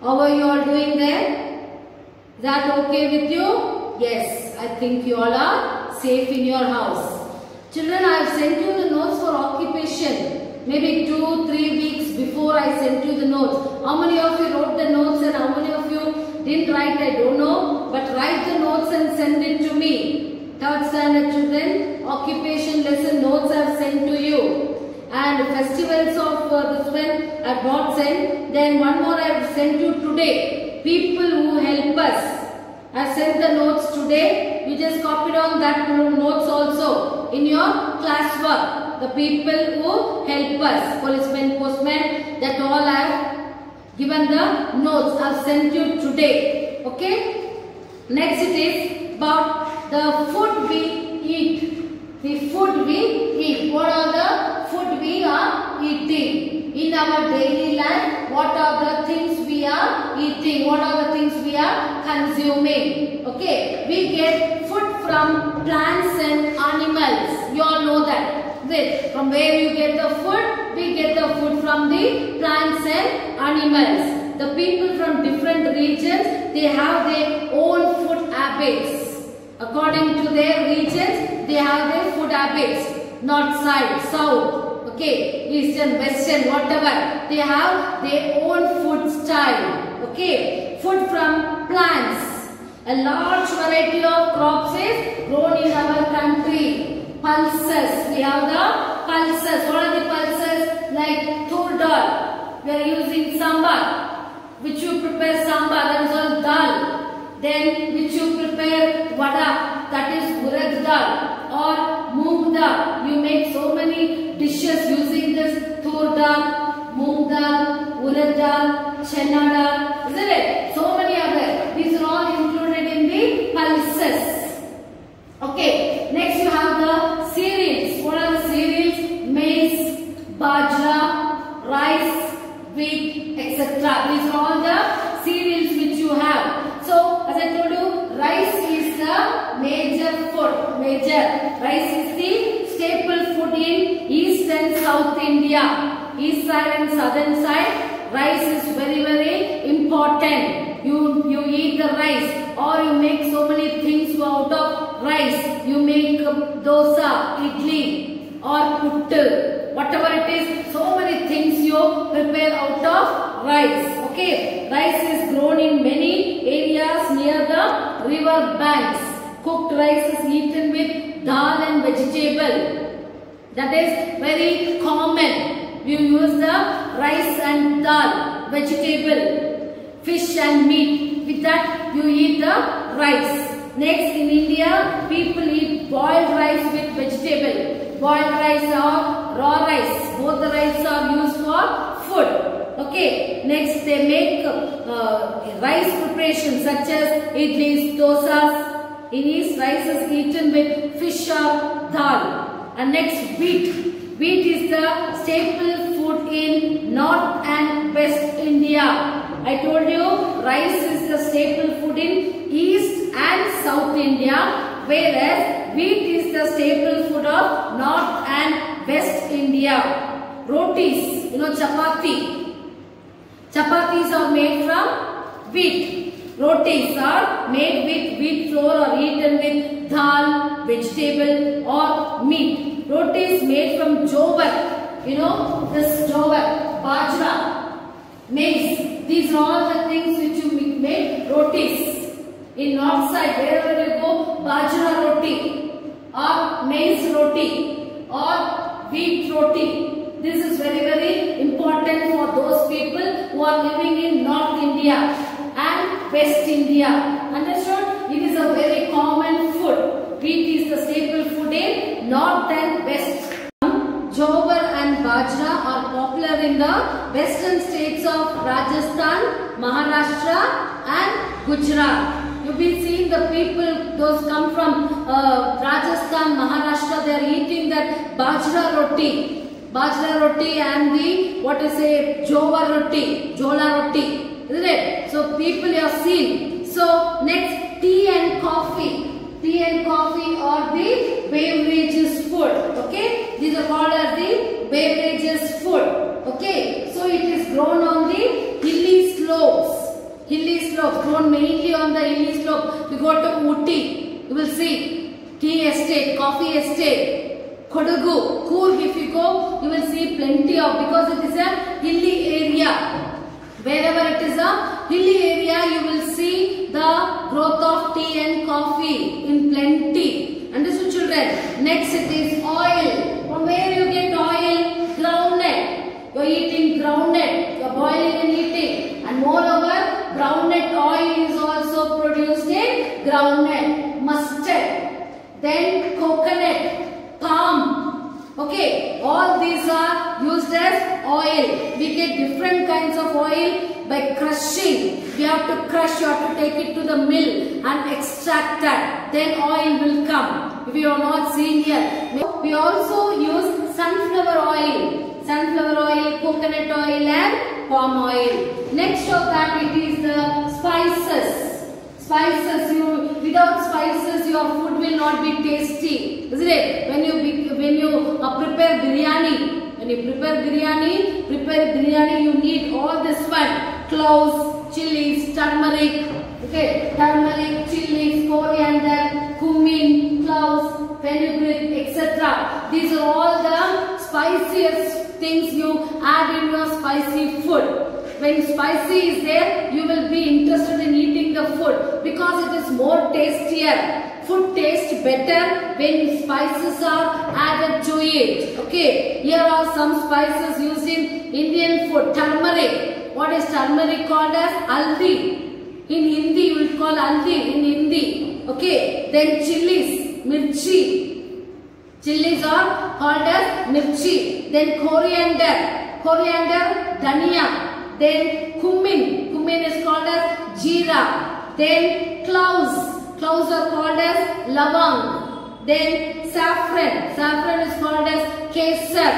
How are you all doing there? Is that okay with you? Yes, I think you all are safe in your house. Children, I have sent you the notes for occupation. Maybe 2-3 weeks before I sent you the notes. How many of you wrote the notes and how many of you didn't write? I don't know. But write the notes and send it to me. 3rd standard children, occupation lesson notes I have sent to you. And festivals of this one I have not sent. Then one more I have sent you today. People who help us. I have sent the notes today. You just copied on that notes also in your classwork. The people who help us. Policemen, postmen, that all I have given the notes. I have sent you today. Okay. Next it is about the food we eat. The food we eat. What are the food we are eating? In our daily life, what are the things we are eating? What are the things we are consuming? Okay. We get food from plants and animals. You all know that. From where you get the food? We get the food from the plants and animals. The people from different regions, they have their own food habits. According to their regions, they have their food habits. North side, south, okay, eastern, western, whatever. They have their own food style. Okay, food from plants. A large variety of crops is grown in our country. Pulses. We have the pulses. What are the pulses? Like tur dal. We are using sambar. Which you prepare sambar, that is all dal. Then which you prepare vada, that is urad dal or moong dal. You make so many dishes using this tur dal, moong dal, urad dal, chana dal, isn't it? So many other. These are all included in the pulses. Okay. Next you have the cereals. What are the cereals? Maize, bajra, rice, wheat, etc. These are all the cereals which you have. So, as I told you, rice is the major food. Rice is the staple food in East and South India. East side and southern side, rice is very, very important. You eat the rice or you make so many things out of rice. You make dosa, idli or puttu. Whatever it is, so many things you prepare out of rice. Okay, rice is grown in many areas near the river banks. Cooked rice is eaten with dal and vegetable. That is very common. You use the rice and dal, vegetable, fish and meat. With that you eat the rice. Next, in India, people eat boiled rice with vegetable. Boiled rice or raw rice. Both the rice are used for food. Okay. Next, they make rice preparations such as idlis, dosas. In East, rice is eaten with fish or dal. And next, wheat. Wheat is the staple food in North and West India. I told you, rice is the staple food in East and South India, whereas wheat is the staple food of North and West India. Rotis, you know, chapati. Chapatis are made from wheat. Rotis are made with wheat flour or eaten with dal, vegetable or meat. Rotis made from jowar. You know, this jowar, bajra, maize. These are all the things which you make rotis. In north side, wherever you go, bajra roti or maize roti or wheat roti. This is very, very important for those people who are living in North India and West India. Understood? It is a very common food. Wheat is the staple food in North and West. Jowar and bajra are popular in the western states of Rajasthan, Maharashtra and Gujarat. You'll be seeing the people, those come from Rajasthan, Maharashtra, they are eating that bajra roti. Bajra roti and the, what to say, jowar roti, jola roti. Isn't it? So people you have seen. So next, tea and coffee. Tea and coffee are the beverages food. Okay. These are called as the beverages food. Okay. So it is grown on the hilly slopes. estate, coffee estate, Kodagu, Coorg. If you go, you will see plenty of, because it is a hilly area. Wherever it is a hilly area, you will see the growth of tea and coffee in plenty. Understood, children? Next, it is oil. From where you get oil? Groundnut. You are eating groundnut. You are boiling and eating. And moreover, groundnut oil is also produced in groundnut. Mustard. Then coconut, palm. Okay, all these are used as oil. We get different kinds of oil by crushing. We have to crush, you have to take it to the mill and extract that. Then oil will come. If you are not seeing here. We also use sunflower oil. Sunflower oil, coconut oil and palm oil. Next of that, it is the spices. Spices, without spices your food will not be tasty, isn't it? When you prepare biryani, you need all this one: cloves, chilies, turmeric, okay, turmeric, chilies, coriander, cumin, cloves, fenugreek, etc. These are all the spiciest things you add in your spicy food. When spicy is there, you will be interested in eating the food because it is more tastier. Food tastes better when spices are added to it. Okay, here are some spices used in Indian food. Turmeric. What is turmeric called as? Haldi. In Hindi, you will call haldi in Hindi. Okay, then chilies, mirchi. Chilies are called as mirchi. Then coriander, dhania. Then cumin is called as jeera. Then cloves are called as lavang. Then saffron is called as kesar.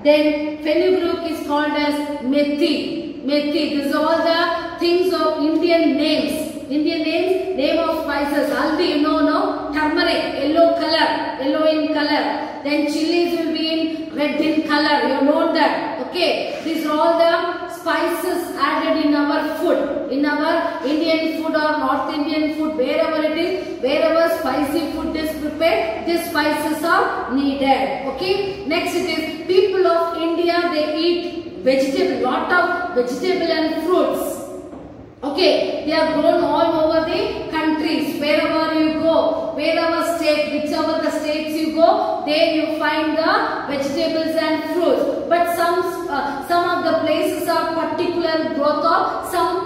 Then fenugreek is called as methi. These are all the things of Indian names. Name of spices. Haldi, no. Turmeric, yellow in color. Then chilies will be in red in color. You know that. Okay. These are all the spices added in our food. In our Indian food or North Indian food, wherever it is, wherever spicy food is prepared, these spices are needed. Okay. Next it is people of India, they eat lot of vegetable and fruits. Okay, they are grown all over the countries. Wherever you go, wherever state, whichever the states you go, there you find the vegetables and fruits. But some of the places are particular growth of some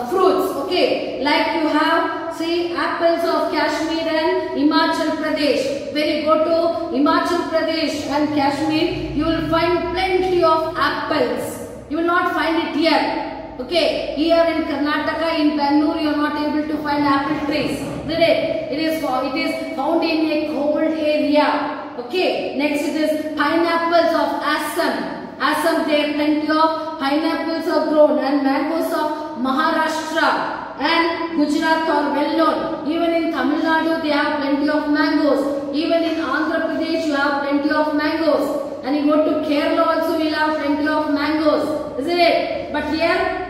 fruits. Okay, like you have, see, apples of Kashmir and Himachal Pradesh. When you go to Himachal Pradesh and Kashmir, you will find plenty of apples. You will not find it here. Okay, here in Karnataka, in Bangalore, you are not able to find apple trees. It is found in a cold area. Okay, next it is pineapples of Assam. Assam, there plenty of pineapples are grown, and mangoes of Maharashtra and Gujarat are well known. Even in Tamil Nadu, they have plenty of mangoes. Even in Andhra Pradesh, you have plenty of mangoes. And you go to Kerala also, you will have plenty of mangoes, isn't it? But here,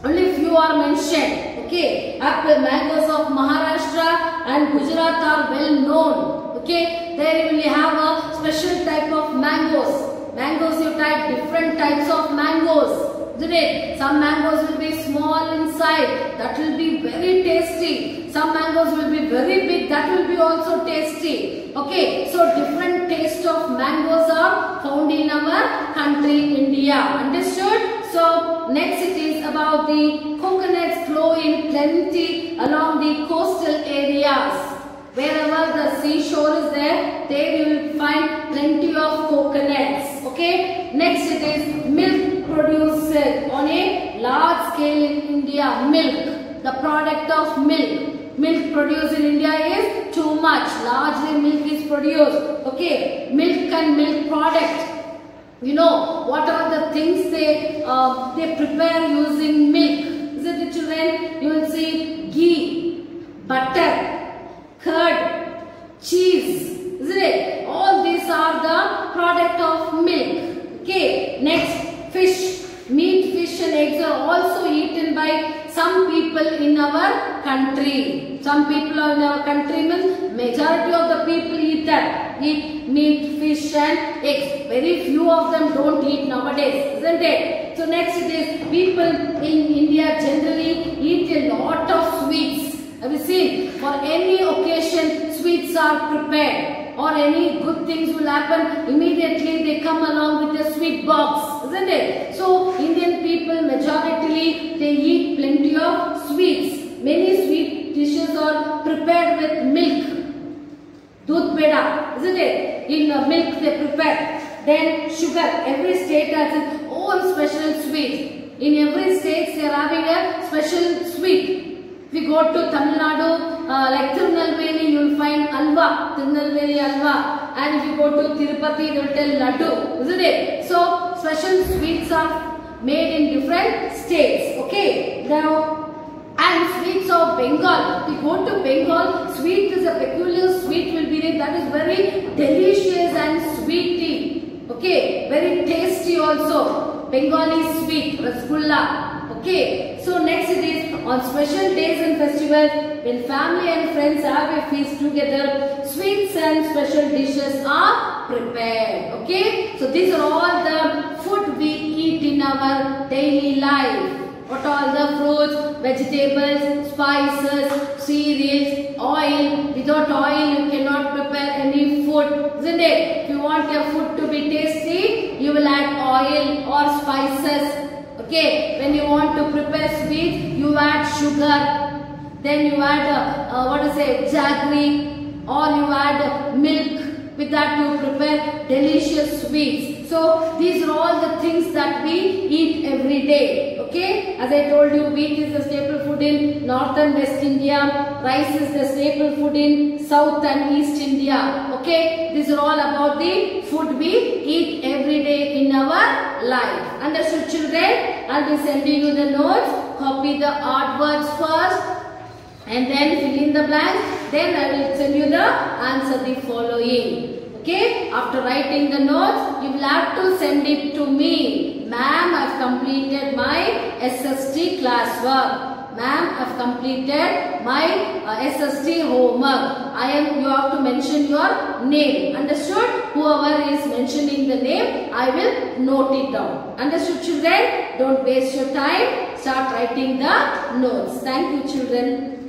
only few are mentioned. Okay, apple, mangoes of Maharashtra and Gujarat are well known. Okay, there you will have a special type of mangoes. Mangoes, you type different types of mangoes, isn't it? Some mangoes will be small inside, that will be very tasty. Some mangoes will be very big, that will be also tasty. Okay, so different taste of mangoes are found in our country, India. Understood? So next it is about the coconuts grow in plenty along the coastal areas. Wherever the seashore is there you will find plenty of coconuts. Okay. Next it is milk produced on a large scale in India. Milk, the product of milk. Milk produced in India is too much. Largely milk is produced. Okay. Milk and milk product. You know what are the things they prepare using milk? Isn't it, children? You will see ghee, butter, curd, cheese. Isn't it? All these are the product of milk. Okay. Next, fish. Meat, fish and eggs are also eaten by some people in our country. Some people in our country means majority of the people eat that. eat meat, fish and eggs. Very few of them don't eat nowadays, isn't it? So next it is people in India generally eat a lot of sweets. Have you seen? For any occasion, sweets are prepared, or any good things will happen, immediately they come along with a sweet box, isn't it? So Indian people majoritarily they eat plenty of sweets. Many sweet dishes are prepared with milk. Doodh peda, isn't it? In milk they prepare. Then sugar. Every state has its own special sweet. In every state they are having a special sweet. If you go to Tamil Nadu, like Tirunelveli, you will find alva, Tirunelveli alva. And if you go to Tirupati, they will tell laddu, isn't it? So special sweets are made in different states. Okay. Now, and sweets of Bengal. If you go to Bengal, sweet is a peculiar sweet will be there that is very delicious and sweety. Okay, very tasty also. Bengali sweet, rasgulla. Okay, so next it is on special days and festivals when family and friends have a feast together, sweets and special dishes are prepared. Okay, so these are all the food we eat in our daily life. What are the fruits, vegetables, spices, cereals, oil. Without oil you cannot prepare any food, isn't it? If you want your food to be tasty, you will add oil or spices. Okay, when you want to prepare sweets, you add sugar. Then you add jaggery, or you add milk. With that you prepare delicious sweets. So these are all the things that we eat every day. Okay, as I told you, wheat is the staple food in North and West India. Rice is the staple food in South and East India. Okay, these are all about the food we eat every day in our life. Understood, children? I'll be sending you the notes. Copy the odd words first and then fill in the blanks. Then I will send you the answer the following. Okay, after writing the notes, you will have to send it to me. Ma'am, I have completed my SST classwork. Ma'am, I have completed my SST homework. You have to mention your name. Understood? Whoever is mentioning the name, I will note it down. Understood, children? Don't waste your time. Start writing the notes. Thank you, children.